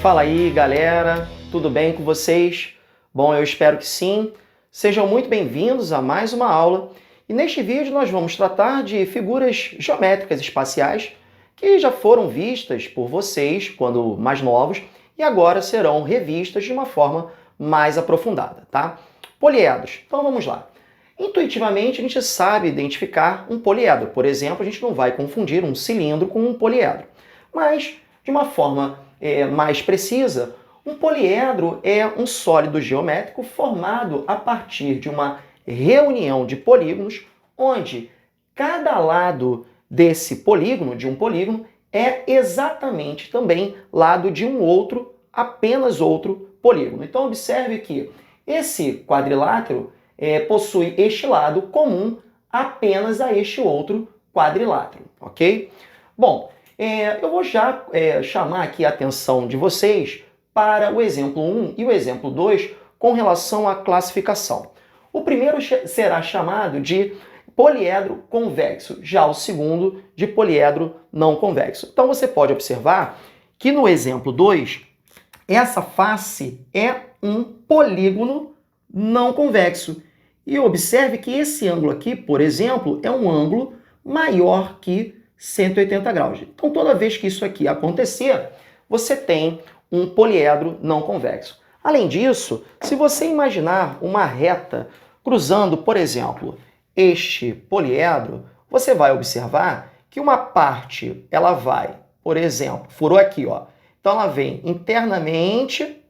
Fala aí, galera, tudo bem com vocês? Bom, eu espero que sim. Sejam muito bem-vindos a mais uma aula. E neste vídeo nós vamos tratar de figuras geométricas espaciais que já foram vistas por vocês quando mais novos e agora serão revistas de uma forma mais aprofundada, tá? Poliedros. Então vamos lá. Intuitivamente a gente sabe identificar um poliedro. Por exemplo, a gente não vai confundir um cilindro com um poliedro. Mas, de uma forma mais precisa, um poliedro é um sólido geométrico formado a partir de uma reunião de polígonos, onde cada lado desse polígono, de um polígono, é exatamente também lado de um outro, apenas outro polígono. Então observe que esse quadrilátero possui este lado comum apenas a este outro quadrilátero, ok? Bom, eu vou já chamar aqui a atenção de vocês para o exemplo 1 e o exemplo 2 com relação à classificação. O primeiro será chamado de poliedro convexo, já o segundo de poliedro não convexo. Então você pode observar que no exemplo 2, essa face é um polígono não convexo. E observe que esse ângulo aqui, por exemplo, é um ângulo maior que 180 graus. Então, toda vez que isso aqui acontecer, você tem um poliedro não convexo. Além disso, se você imaginar uma reta cruzando, por exemplo, este poliedro, você vai observar que uma parte, ela vai, por exemplo, furou aqui, ó. Então, ela vem internamente,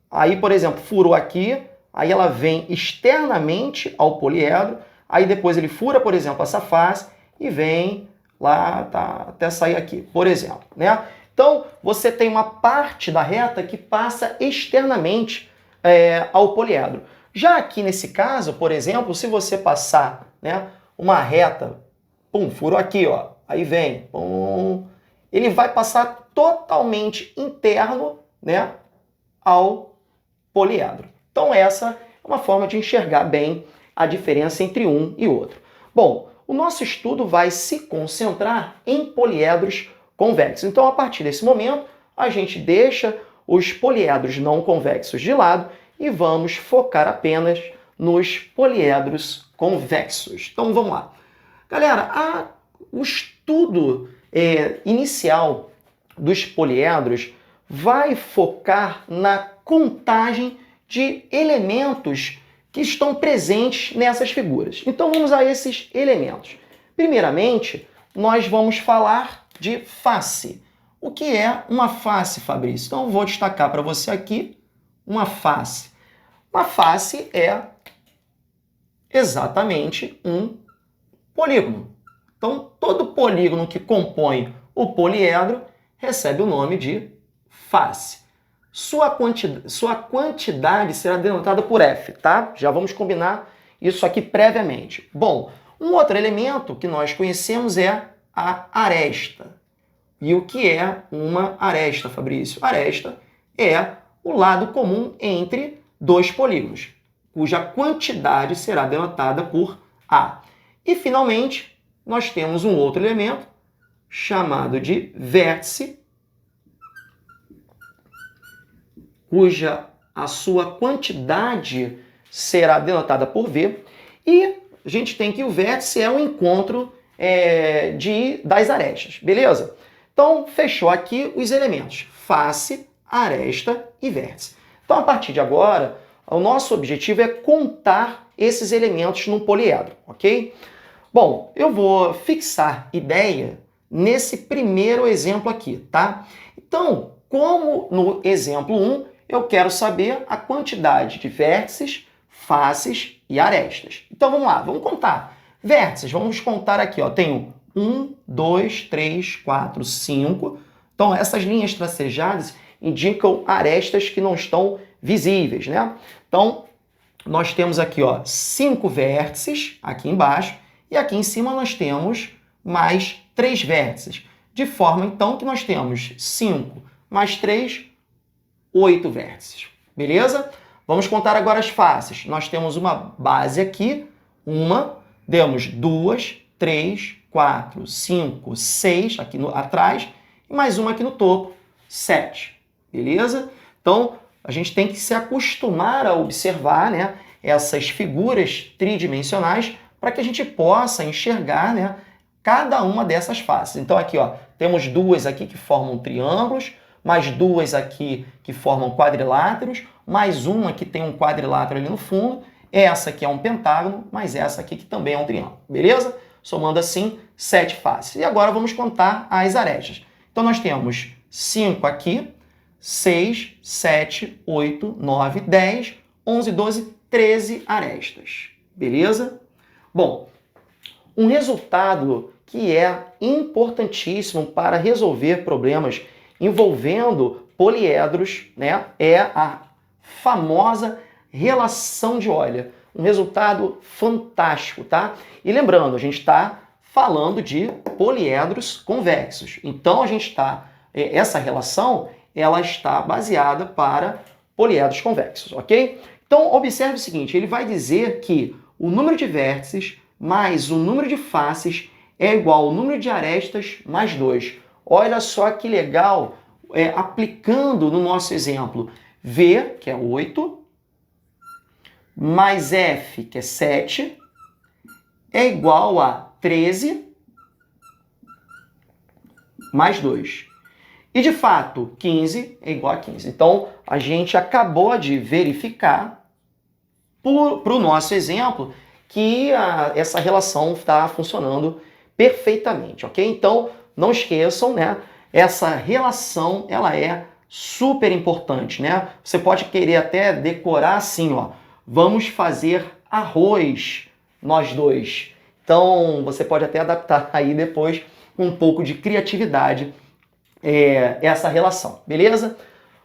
aí, por exemplo, furou aqui, aí ela vem externamente ao poliedro, aí depois ele fura, por exemplo, essa face e vem lá tá, até sair aqui, por exemplo, né? Então, você tem uma parte da reta que passa externamente ao poliedro. Já aqui nesse caso, por exemplo, se você passar, né, uma reta, pum, furou aqui, ó, aí vem, pum, ele vai passar totalmente interno, né, ao poliedro. Então, essa é uma forma de enxergar bem a diferença entre um e outro. Bom, o nosso estudo vai se concentrar em poliedros convexos. Então, a partir desse momento, a gente deixa os poliedros não convexos de lado e vamos focar apenas nos poliedros convexos. Então, vamos lá. Galera, o estudo inicial dos poliedros vai focar na contagem de elementos que estão presentes nessas figuras. Então vamos a esses elementos. Primeiramente, nós vamos falar de face. O que é uma face, Fabrício? Então eu vou destacar para você aqui uma face. Uma face é exatamente um polígono. Então todo polígono que compõe o poliedro recebe o nome de face. Sua quantidade será denotada por F, tá? Já vamos combinar isso aqui previamente. Bom, um outro elemento que nós conhecemos é a aresta. E o que é uma aresta, Fabrício? Aresta é o lado comum entre dois polígonos, cuja quantidade será denotada por A. E, finalmente, nós temos um outro elemento chamado de vértice, cuja a sua quantidade será denotada por V, e a gente tem que o vértice é o encontro das arestas, beleza? Então, fechou aqui os elementos face, aresta e vértice. Então, a partir de agora, o nosso objetivo é contar esses elementos num poliedro, ok? Bom, eu vou fixar ideia nesse primeiro exemplo aqui, tá? Então, como no exemplo 1, eu quero saber a quantidade de vértices, faces e arestas. Então vamos lá, vamos contar. Vértices, vamos contar aqui, ó. Tenho 1, 2, 3, 4, 5. Então essas linhas tracejadas indicam arestas que não estão visíveis, né? Então nós temos aqui, ó, 5 vértices aqui embaixo e aqui em cima nós temos mais 3 vértices. De forma então que nós temos 5 mais 3, 8 vértices, beleza? Vamos contar agora as faces. Nós temos uma base aqui, temos 2, 3, 4, 5, 6 aqui atrás, e mais uma aqui no topo, 7. beleza? Então, a gente tem que se acostumar a observar, né, essas figuras tridimensionais para que a gente possa enxergar, né, cada uma dessas faces. Então, aqui, ó, temos duas aqui que formam triângulos, mais duas aqui que formam quadriláteros, mais uma que tem um quadrilátero ali no fundo, essa aqui é um pentágono, mas essa aqui que também é um triângulo, beleza? Somando assim, 7 faces. E agora vamos contar as arestas. Então, nós temos 5 aqui, 6, 7, 8, 9, 10, 11, 12, 13 arestas, beleza? Bom, um resultado que é importantíssimo para resolver problemas envolvendo poliedros, né, é a famosa relação de Euler. Um resultado fantástico, tá? E lembrando, a gente está falando de poliedros convexos. Então, essa relação, ela está baseada para poliedros convexos, ok? Então, observe o seguinte, ele vai dizer que o número de vértices mais o número de faces é igual ao número de arestas mais 2. Olha só que legal, aplicando no nosso exemplo, V, que é 8, mais F, que é 7, é igual a 13 mais 2. E, de fato, 15 é igual a 15. Então, a gente acabou de verificar, para o nosso exemplo, que essa relação está funcionando perfeitamente, ok? Então, não esqueçam, né? Essa relação, ela é super importante, né? Você pode querer até decorar assim, ó. Vamos fazer arroz, nós dois. Então, você pode até adaptar aí depois com um pouco de criatividade essa relação, beleza?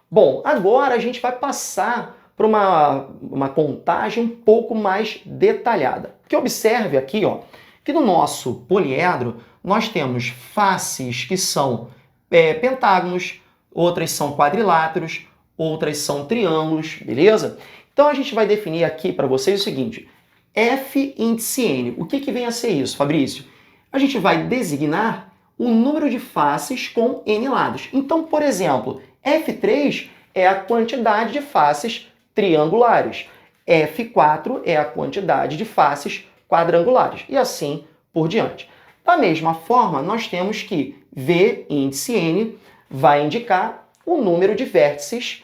Bom, agora a gente vai passar para uma contagem um pouco mais detalhada. Porque observe aqui, ó, que no nosso poliedro nós temos faces que são pentágonos, outras são quadriláteros, outras são triângulos, beleza? Então a gente vai definir aqui para vocês o seguinte, F índice N. O que vem a ser isso, Fabrício? A gente vai designar o número de faces com N lados. Então, por exemplo, F3 é a quantidade de faces triangulares. F4 é a quantidade de faces quadrangulares. E assim por diante. Da mesma forma, nós temos que V índice N vai indicar o número de vértices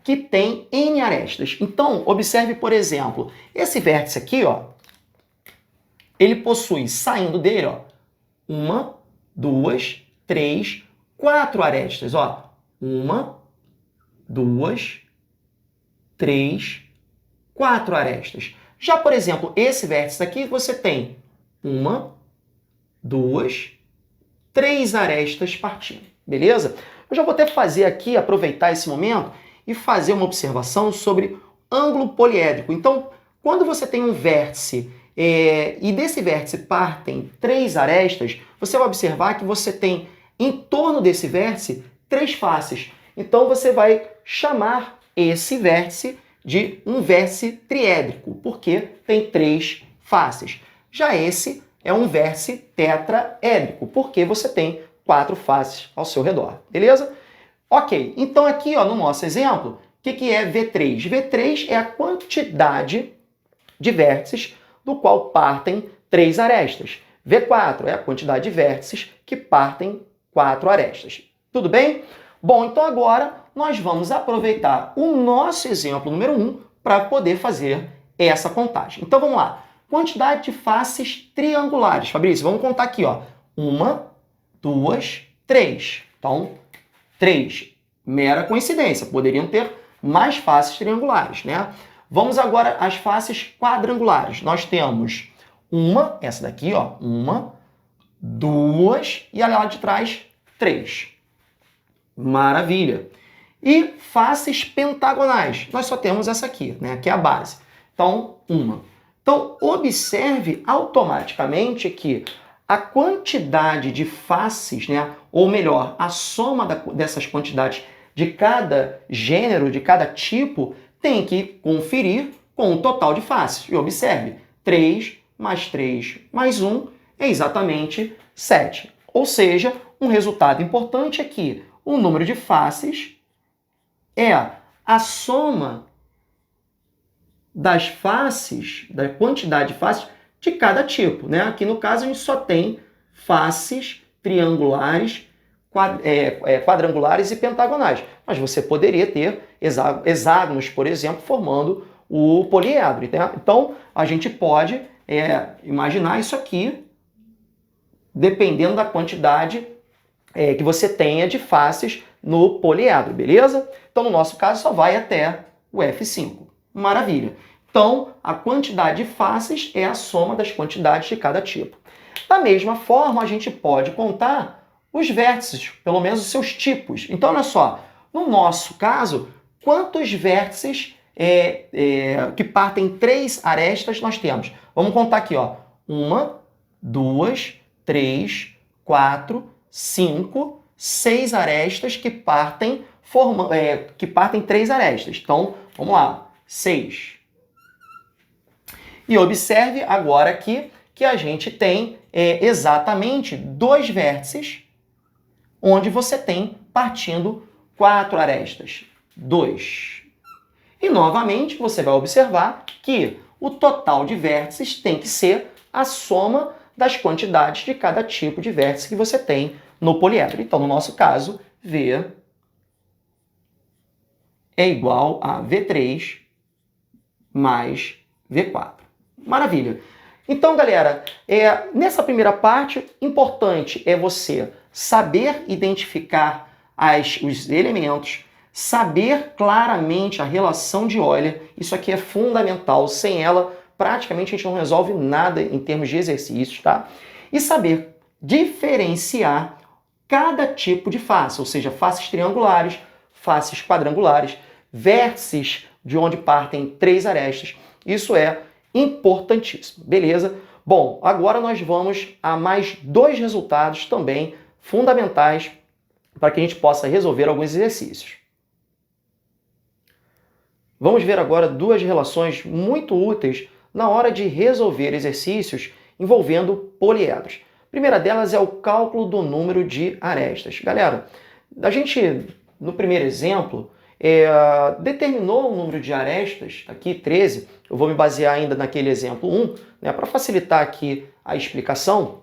que tem N arestas. Então, observe, por exemplo, esse vértice aqui, ó, ele possui, saindo dele, ó, 1, 2, 3, 4 arestas. Ó, 1, 2, 3, 4 arestas. Já, por exemplo, esse vértice aqui, você tem 1, 2, 3 arestas partindo. Beleza? Eu já vou até fazer aqui, aproveitar esse momento e fazer uma observação sobre ângulo poliédrico. Então, quando você tem um vértice e desse vértice partem 3 arestas, você vai observar que você tem em torno desse vértice 3 faces. Então, você vai chamar esse vértice de um vértice triédrico, porque tem 3 faces. Já esse é um vértice tetraédrico, porque você tem 4 faces ao seu redor, beleza? Ok, então aqui ó, no nosso exemplo, o que é V3? V3 é a quantidade de vértices do qual partem 3 arestas. V4 é a quantidade de vértices que partem 4 arestas. Tudo bem? Bom, então agora nós vamos aproveitar o nosso exemplo número 1 para poder fazer essa contagem. Então vamos lá. Quantidade de faces triangulares. Fabrício, vamos contar aqui, ó. 1, 2, 3. Então, 3. Mera coincidência. Poderiam ter mais faces triangulares, né? Vamos agora às faces quadrangulares. Nós temos uma, essa daqui, ó. 1, 2 e a lá de trás, 3. Maravilha. E faces pentagonais. Nós só temos essa aqui, né? Que é a base. Então, 1. Então, observe automaticamente que a quantidade de faces, né, ou melhor, a soma dessas quantidades de cada gênero, de cada tipo, tem que conferir com o total de faces. E observe, 3 mais 1 é exatamente 7. Ou seja, um resultado importante é que o número de faces é a soma das faces, da quantidade de faces de cada tipo, né? Aqui no caso a gente só tem faces triangulares, quadrangulares e pentagonais. Mas você poderia ter hexágonos, por exemplo, formando o poliedro. Né? Então, a gente pode imaginar isso aqui, dependendo da quantidade que você tenha de faces no poliedro, beleza? Então, no nosso caso, só vai até o F5. Maravilha. Então, a quantidade de faces é a soma das quantidades de cada tipo. Da mesma forma, a gente pode contar os vértices, pelo menos os seus tipos. Então, olha só, no nosso caso, quantos vértices que partem 3 arestas nós temos? Vamos contar aqui, ó. 1, 2, 3, 4, 5, 6 arestas que partem 3 arestas. Então, vamos lá. 6. E observe agora aqui que a gente tem exatamente 2 vértices onde você tem partindo 4 arestas. 2. E novamente você vai observar que o total de vértices tem que ser a soma das quantidades de cada tipo de vértice que você tem no poliedro. Então, no nosso caso, V é igual a V3 mais V4. Maravilha! Então, galera, nessa primeira parte, importante é você saber identificar os elementos, saber claramente a relação de Euler. Isso aqui é fundamental. Sem ela, praticamente a gente não resolve nada em termos de exercícios, tá? E saber diferenciar cada tipo de face, ou seja, faces triangulares, faces quadrangulares, vértices de onde partem 3 arestas. Isso é importantíssimo, beleza? Bom, agora nós vamos a mais 2 resultados também fundamentais para que a gente possa resolver alguns exercícios. Vamos ver agora 2 relações muito úteis na hora de resolver exercícios envolvendo poliedros. A primeira delas é o cálculo do número de arestas. Galera, a gente, no primeiro exemplo, determinou o número de arestas, aqui 13, eu vou me basear ainda naquele exemplo 1, né, para facilitar aqui a explicação,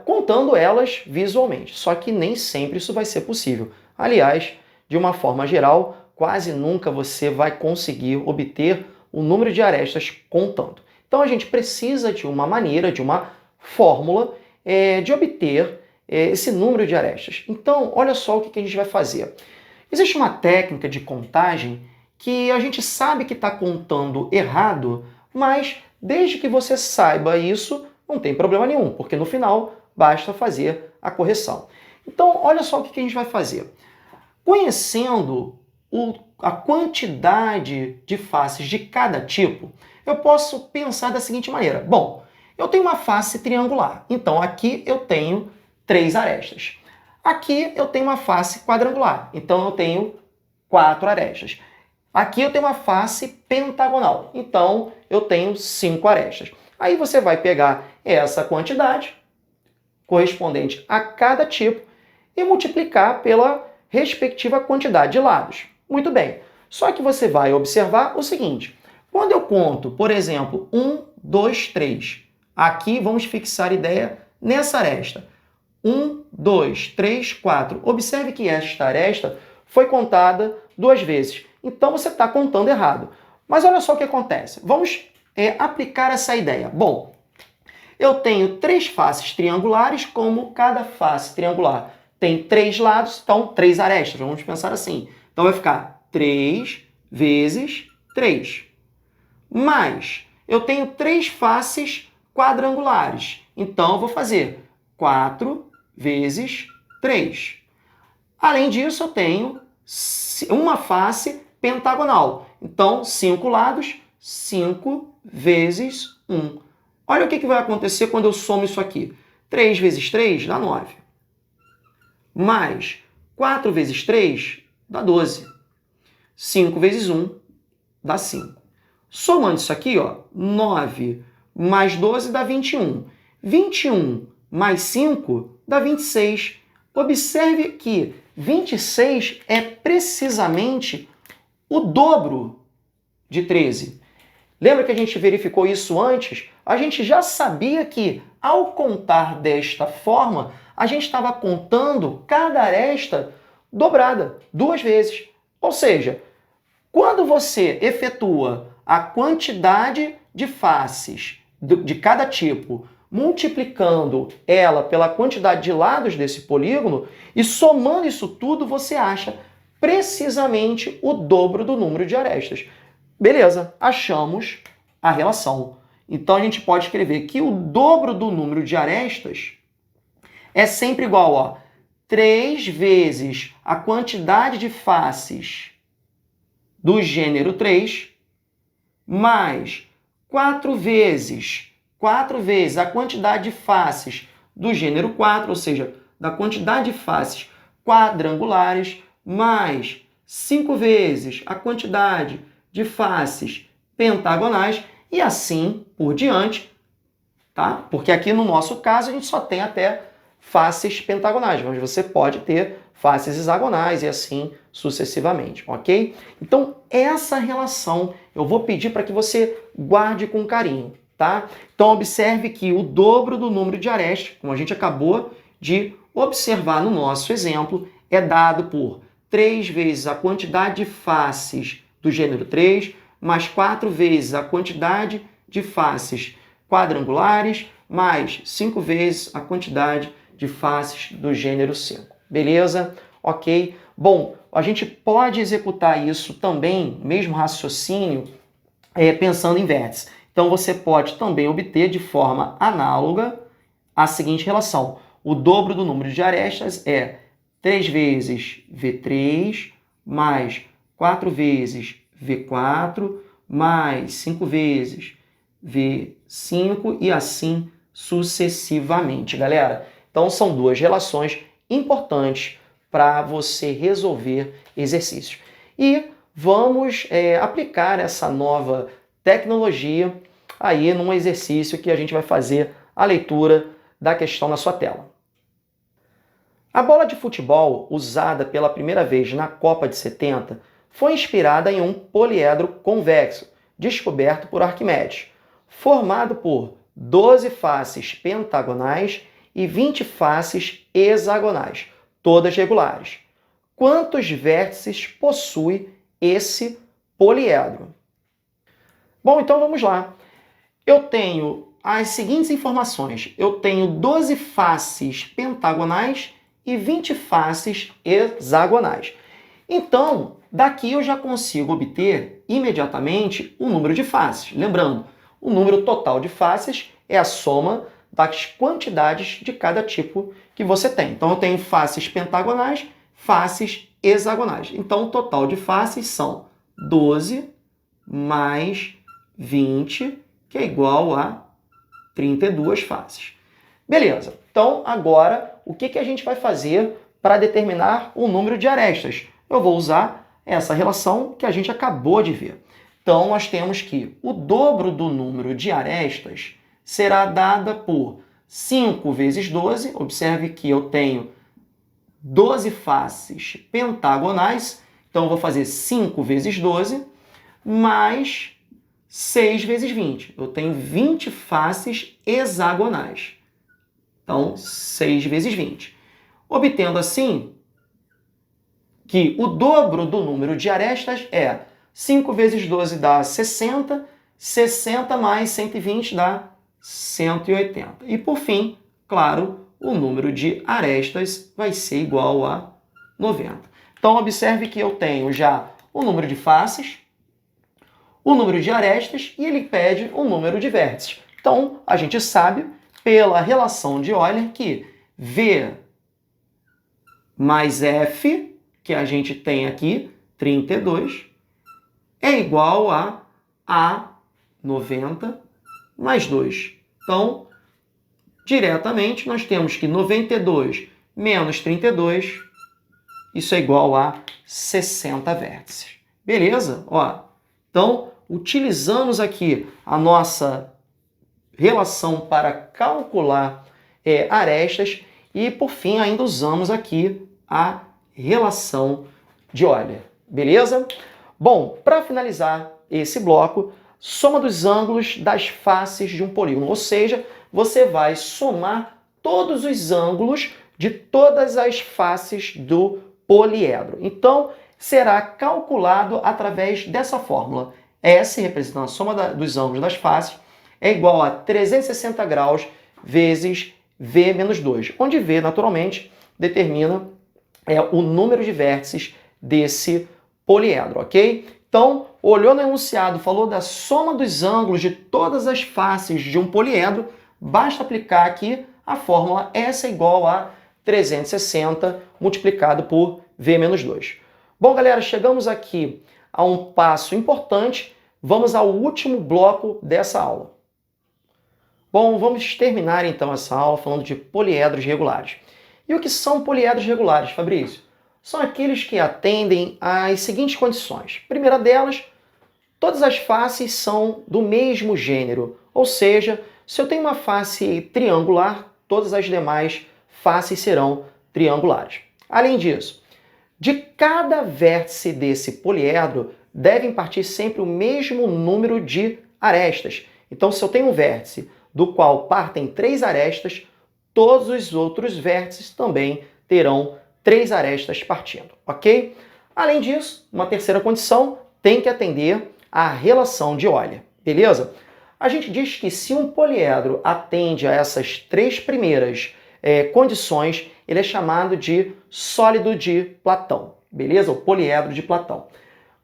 contando elas visualmente, só que nem sempre isso vai ser possível. Aliás, de uma forma geral, quase nunca você vai conseguir obter o número de arestas contando. Então a gente precisa de uma maneira, de uma fórmula de obter esse número de arestas. Então, olha só o que a gente vai fazer. Existe uma técnica de contagem que a gente sabe que está contando errado, mas desde que você saiba isso, não tem problema nenhum, porque no final basta fazer a correção. Então, olha só o que a gente vai fazer. Conhecendo a quantidade de faces de cada tipo, eu posso pensar da seguinte maneira. Bom, eu tenho uma face triangular, então aqui eu tenho 3 arestas. Aqui eu tenho uma face quadrangular, então eu tenho 4 arestas. Aqui eu tenho uma face pentagonal, então eu tenho 5 arestas. Aí você vai pegar essa quantidade correspondente a cada tipo e multiplicar pela respectiva quantidade de lados. Muito bem, só que você vai observar o seguinte, quando eu conto, por exemplo, 1, 2, 3, aqui vamos fixar a ideia nessa aresta. 1, 2, 3, 4. Observe que esta aresta foi contada 2 vezes. Então você está contando errado. Mas olha só o que acontece. Vamos aplicar essa ideia. Bom, eu tenho 3 faces triangulares, como cada face triangular tem 3 lados, então 3 arestas. Vamos pensar assim. Então vai ficar 3 vezes 3. Mas eu tenho 3 faces quadrangulares. Então eu vou fazer 4 vezes 3. Além disso, eu tenho uma face pentagonal. Então, 5 lados, 5 vezes 1. Olha o que vai acontecer quando eu somo isso aqui. 3 vezes 3 dá 9. Mais 4 vezes 3 dá 12. 5 vezes 1 dá 5. Somando isso aqui, ó, 9 mais 12 dá 21. 21 mais 5 dá 26. Observe que 26 é precisamente o dobro de 13. Lembra que a gente verificou isso antes? A gente já sabia que, ao contar desta forma, a gente estava contando cada aresta dobrada, 2 vezes. Ou seja, quando você efetua a quantidade de faces de cada tipo, multiplicando ela pela quantidade de lados desse polígono e somando isso tudo, você acha precisamente o dobro do número de arestas. Beleza, achamos a relação. Então a gente pode escrever que o dobro do número de arestas é sempre igual a 3 vezes a quantidade de faces do gênero 3, mais 4 vezes a quantidade de faces do gênero 4, ou seja, da quantidade de faces quadrangulares, mais 5 vezes a quantidade de faces pentagonais, e assim por diante, tá? Porque aqui no nosso caso a gente só tem até faces pentagonais, mas você pode ter faces hexagonais e assim sucessivamente, ok? Então, essa relação eu vou pedir para que você guarde com carinho, tá? Então, observe que o dobro do número de arestas, como a gente acabou de observar no nosso exemplo, é dado por 3 vezes a quantidade de faces do gênero 3, mais 4 vezes a quantidade de faces quadrangulares, mais 5 vezes a quantidade de faces do gênero 5. Beleza? Ok? Bom, a gente pode executar isso também, mesmo raciocínio, pensando em vértices. Então, você pode também obter de forma análoga a seguinte relação. O dobro do número de arestas é 3 vezes V3, mais 4 vezes V4, mais 5 vezes V5 e assim sucessivamente, galera. Então, são 2 relações importantes para você resolver exercícios. E vamos aplicar essa nova tecnologia aí num exercício que a gente vai fazer a leitura da questão na sua tela. A bola de futebol usada pela primeira vez na Copa de 70 foi inspirada em um poliedro convexo, descoberto por Arquimedes, formado por 12 faces pentagonais e 20 faces hexagonais, todas regulares. Quantos vértices possui esse poliedro? Bom, então vamos lá. Eu tenho as seguintes informações. Eu tenho 12 faces pentagonais e 20 faces hexagonais. Então, daqui eu já consigo obter imediatamente o número de faces. Lembrando, o número total de faces é a soma das quantidades de cada tipo que você tem. Então, eu tenho faces pentagonais, faces hexagonais. Então, o total de faces são 12 mais 20, que é igual a 32 faces. Beleza. Então, agora, o que a gente vai fazer para determinar o número de arestas? Eu vou usar essa relação que a gente acabou de ver. Então, nós temos que o dobro do número de arestas será dada por 5 vezes 12. Observe que eu tenho 12 faces pentagonais. Então, eu vou fazer 5 vezes 12, mais 6 vezes 20. Eu tenho 20 faces hexagonais. Então, 6 vezes 20. Obtendo assim que o dobro do número de arestas é 5 vezes 12 dá 60, 60 mais 120 dá 180. E por fim, claro, o número de arestas vai ser igual a 90. Então, observe que eu tenho já o número de faces, o número de arestas e ele pede o número de vértices. Então, a gente sabe, pela relação de Euler, que V mais F, que a gente tem aqui, 32, é igual a 90 mais 2. Então, diretamente, nós temos que 92 menos 32, isso é igual a 60 vértices. Beleza? Ó, então, utilizamos aqui a nossa relação para calcular arestas e, por fim, ainda usamos aqui a relação de Euler, beleza? Bom, para finalizar esse bloco, soma dos ângulos das faces de um polígono, ou seja, você vai somar todos os ângulos de todas as faces do poliedro. Então, será calculado através dessa fórmula. S, representando a soma dos ângulos das faces, é igual a 360 graus vezes V menos 2, onde V, naturalmente, determina o número de vértices desse poliedro, ok? Então, olhou no enunciado, falou da soma dos ângulos de todas as faces de um poliedro, basta aplicar aqui a fórmula S é igual a 360 multiplicado por V menos 2. Bom, galera, chegamos aqui a um passo importante. Vamos ao último bloco dessa aula. Bom, vamos terminar então essa aula falando de poliedros regulares. E o que são poliedros regulares, Fabrício? São aqueles que atendem às seguintes condições. Primeira delas, todas as faces são do mesmo gênero, ou seja, se eu tenho uma face triangular, todas as demais faces serão triangulares. Além disso, de cada vértice desse poliedro devem partir sempre o mesmo número de arestas. Então, se eu tenho um vértice do qual partem 3 arestas, todos os outros vértices também terão 3 arestas partindo, ok? Além disso, uma terceira condição tem que atender à relação de Euler, beleza? A gente diz que se um poliedro atende a essas 3 primeiras condições, ele é chamado de sólido de Platão, beleza? O poliedro de Platão.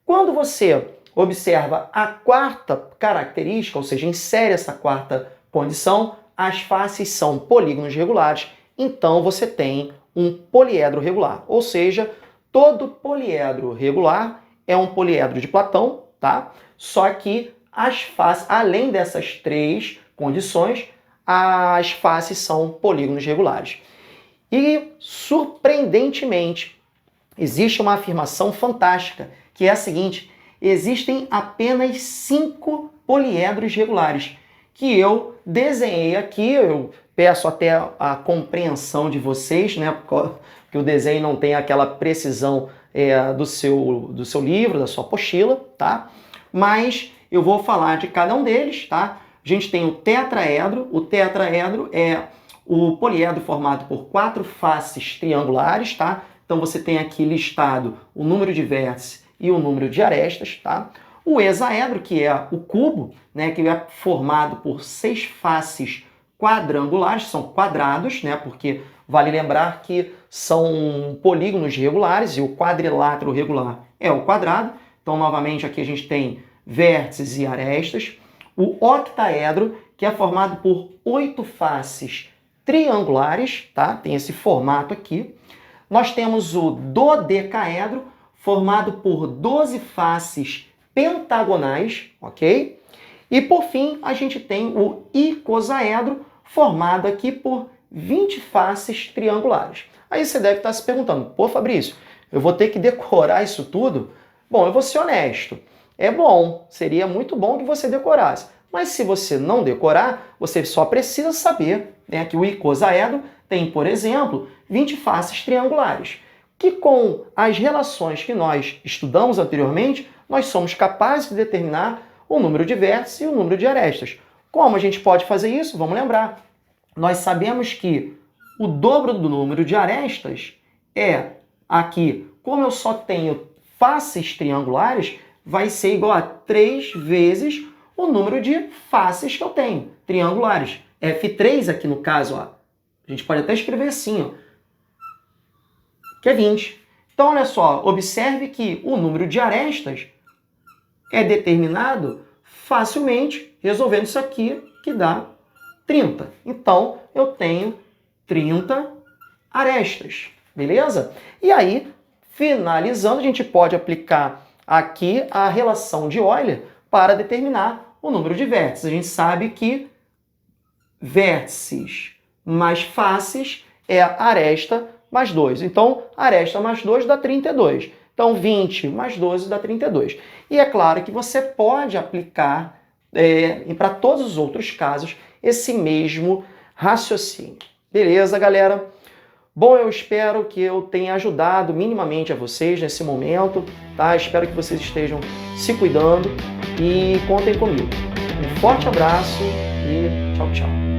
Quando você observa a quarta característica, ou seja, insere essa quarta condição, as faces são polígonos regulares, então você tem um poliedro regular. Ou seja, todo poliedro regular é um poliedro de Platão, tá? Só que as faces, além dessas 3 condições, as faces são polígonos regulares. E, surpreendentemente, existe uma afirmação fantástica, que é a seguinte: existem apenas 5 poliedros regulares, que eu desenhei aqui. Eu peço até a compreensão de vocês, né? Porque o desenho não tem aquela precisão do seu livro, da sua apostila, tá? Mas eu vou falar de cada um deles, tá? A gente tem o tetraedro. O tetraedro é o poliedro formado por 4 faces triangulares, tá? Então você tem aqui listado o número de vértices e o número de arestas, tá? O hexaedro, que é o cubo, né, que é formado por 6 faces quadrangulares, são quadrados, né, porque vale lembrar que são polígonos regulares e o quadrilátero regular é o quadrado. Então, novamente, aqui a gente tem vértices e arestas. O octaedro, que é formado por 8 faces triangulares, tá? Tem esse formato aqui. Nós temos o dodecaedro, formado por 12 faces pentagonais, ok? E por fim, a gente tem o icosaedro, formado aqui por 20 faces triangulares. Aí você deve estar se perguntando: pô, Fabrício, eu vou ter que decorar isso tudo? Bom, eu vou ser honesto. É bom, seria muito bom que você decorasse. Mas se você não decorar, você só precisa saber, né, que o icosaedro tem, por exemplo, 20 faces triangulares, que com as relações que nós estudamos anteriormente, nós somos capazes de determinar o número de vértices e o número de arestas. Como a gente pode fazer isso? Vamos lembrar. Nós sabemos que o dobro do número de arestas é aqui, como eu só tenho faces triangulares, vai ser igual a 3 vezes o número de faces que eu tenho, triangulares. F3 aqui no caso, ó, a gente pode até escrever assim, ó, que é 20. Então, olha só, observe que o número de arestas é determinado facilmente resolvendo isso aqui, que dá 30. Então, eu tenho 30 arestas, beleza? E aí, finalizando, a gente pode aplicar aqui a relação de Euler para determinar o número de vértices. A gente sabe que vértices mais faces é aresta mais 2. Então, aresta mais 2 dá 32. Então, 20 mais 12 dá 32. E é claro que você pode aplicar para todos os outros casos esse mesmo raciocínio. Beleza, galera? Bom, eu espero que eu tenha ajudado minimamente a vocês nesse momento, tá? Espero que vocês estejam se cuidando e contem comigo. Um forte abraço e tchau, tchau.